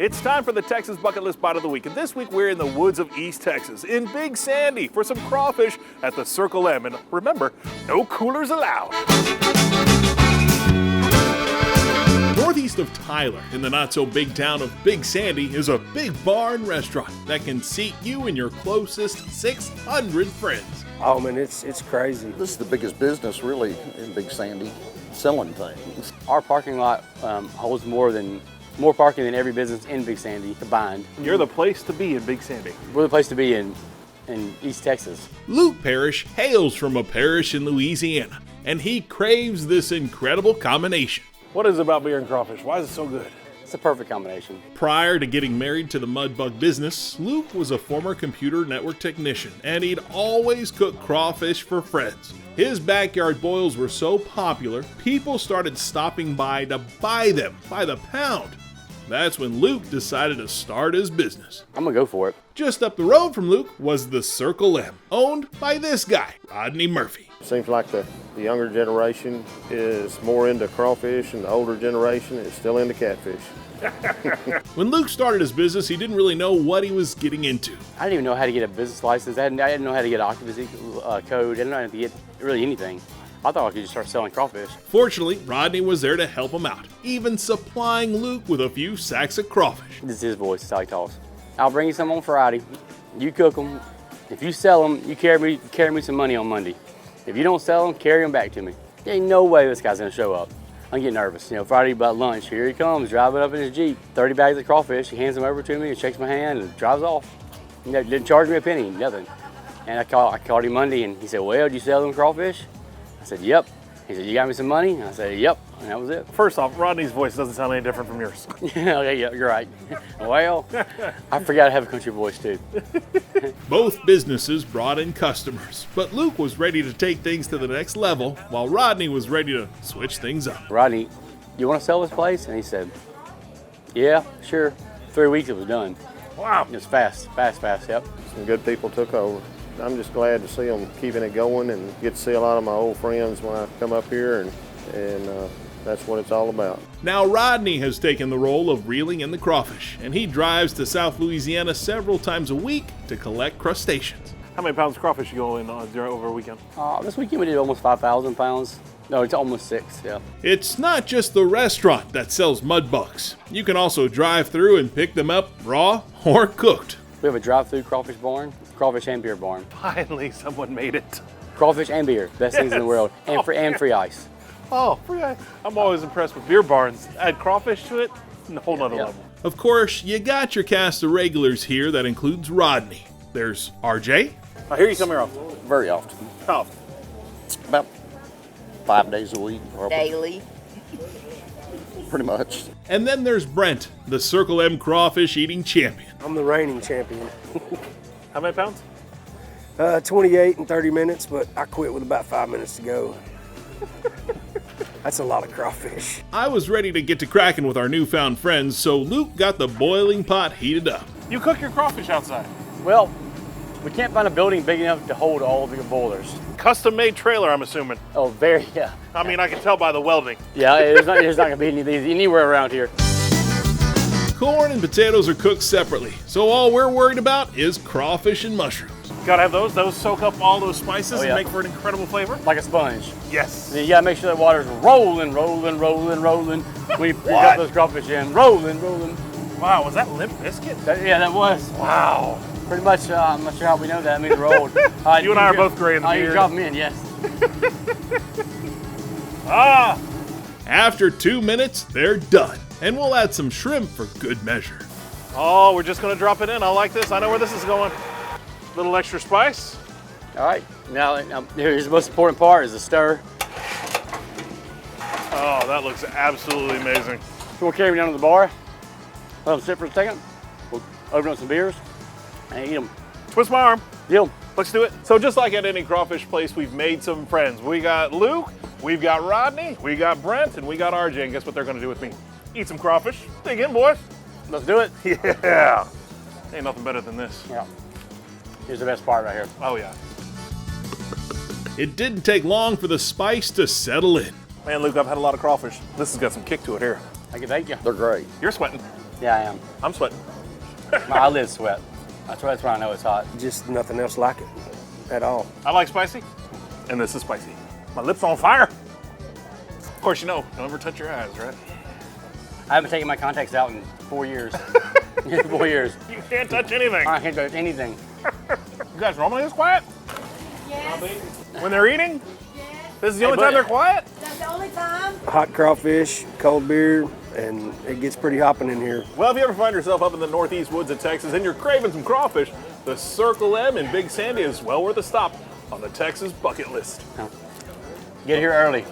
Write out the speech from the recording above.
It's time for the Texas Bucket List Bite of the Week, and this week we're in the woods of East Texas, in Big Sandy, for some crawfish at the Circle M. And remember, no coolers allowed. Northeast of Tyler, in the not-so-big town of Big Sandy, is a big bar and restaurant that can seat you and your closest 600 friends. Oh man, it's crazy. This is the biggest business really in Big Sandy, selling things. Our parking lot holds more parking than every business in Big Sandy combined. You're the place to be in Big Sandy. We're the place to be in East Texas. Luke Parish hails from a parish in Louisiana, and he craves this incredible combination. What is it about beer and crawfish? Why is it so good? It's a perfect combination. Prior to getting married to the mudbug business, Luke was a former computer network technician, and he'd always cook crawfish for friends. His backyard boils were so popular, people started stopping by to buy them by the pound. That's when Luke decided to start his business. I'm gonna go for it. Just up the road from Luke was the Circle M, owned by this guy, Rodney Murphy. Seems like the younger generation is more into crawfish and the older generation is still into catfish. When Luke started his business, he didn't really know what he was getting into. I didn't even know how to get a business license. I didn't know how to get an occupancy code. I didn't know how to get really anything. I thought I could just start selling crawfish. Fortunately, Rodney was there to help him out, even supplying Luke with a few sacks of crawfish. This is his voice, that's how he talks. I'll bring you some on Friday. You cook them. If you sell them, you carry me some money on Monday. If you don't sell them, carry them back to me. There ain't no way this guy's gonna show up. I get nervous. Friday about lunch, here he comes, driving up in his Jeep. 30 bags of crawfish, he hands them over to me, he shakes my hand and drives off. Didn't charge me a penny, nothing. And I called him Monday and he said, well, did you sell them crawfish? I said, yep. He said, you got me some money? And I said, yep, and that was it. First off, Rodney's voice doesn't sound any different from yours. Yeah, you're right. Well, I forgot I have a country voice too. Both businesses brought in customers, but Luke was ready to take things to the next level, while Rodney was ready to switch things up. Rodney, you want to sell this place? And he said, yeah, sure. 3 weeks it was done. Wow. It was fast, yep. Some good people took over. I'm just glad to see them keeping it going and get to see a lot of my old friends when I come up here, and that's what it's all about. Now Rodney has taken the role of reeling in the crawfish, and he drives to South Louisiana several times a week to collect crustaceans. How many pounds of crawfish you go in over a weekend? This weekend we did almost 5,000 pounds. No, it's almost 6, yeah. It's not just the restaurant that sells mud bugs. You can also drive through and pick them up raw or cooked. We have a drive-through crawfish barn, crawfish and beer barn. Finally, someone made it. Crawfish and beer, best things in the world, and free ice. Oh, free ice. I'm always impressed with beer barns. Add crawfish to it, a whole nother level. Of course, you got your cast of regulars here that includes Rodney. There's RJ. I hear you come here very often. Oh, About 5 days a week. Probably. Daily. Pretty much. and then there's Brent, the Circle M crawfish eating champion. I'm the reigning champion. How many pounds? 28 in 30 minutes, but I quit with about 5 minutes to go. That's a lot of crawfish. I was ready to get to cracking with our newfound friends, so Luke got the boiling pot heated up. You cook your crawfish outside? Well, we can't find a building big enough to hold all of your boilers. Custom-made trailer, I'm assuming. Oh, very, yeah. I mean, I can tell by the welding. Yeah, there's not gonna be any of these anywhere around here. Corn and potatoes are cooked separately, so all we're worried about is crawfish and mushrooms. Gotta have those. Those soak up all those spices yeah. and make for an incredible flavor. Like a sponge. Yes. And you gotta make sure that water's rolling. When you got those crawfish in, rolling. Wow, was that Limp Biscuit? Yeah, that was. Wow. Pretty much, I'm not sure how we know that. I mean, it rolled. You and I are both gray in the beard. You drop them in, yes. After 2 minutes, they're done. And we'll add some shrimp for good measure. Oh, we're just gonna drop it in. I like this. I know where this is going. Little extra spice. All right, now here's the most important part, is the stir. Oh, that looks absolutely amazing. So we'll carry them down to the bar, let them sit for a second. We'll open up some beers and eat them. Twist my arm. Eat them. Let's do it. So just like at any crawfish place, we've made some friends. We got Luke, we've got Rodney, we got Brent, and we got RJ. And guess what they're gonna do with me? Eat some crawfish. Dig in, boys. Let's do it. Yeah. Ain't nothing better than this. Yeah. Here's the best part right here. Oh yeah. It didn't take long for the spice to settle in. Man, Luke, I've had a lot of crawfish. This has got some kick to it here. Thank you. They're great. You're sweating. Yeah, I am. I'm sweating. My eyelids sweat. That's when I know it's hot. Just nothing else like it at all. I like spicy, and this is spicy. My lips on fire. Of course, you know, don't ever touch your eyes, right? I haven't taken my contacts out in 4 years. 4 years. You can't touch anything. I can't touch anything. You guys normally this quiet? Yes. When they're eating? Yes. This is the only time they're quiet? That's the only time. Hot crawfish, cold beer, and it gets pretty hopping in here. Well, if you ever find yourself up in the northeast woods of Texas and you're craving some crawfish, the Circle M in Big Sandy is well worth a stop on the Texas bucket list. Get here early.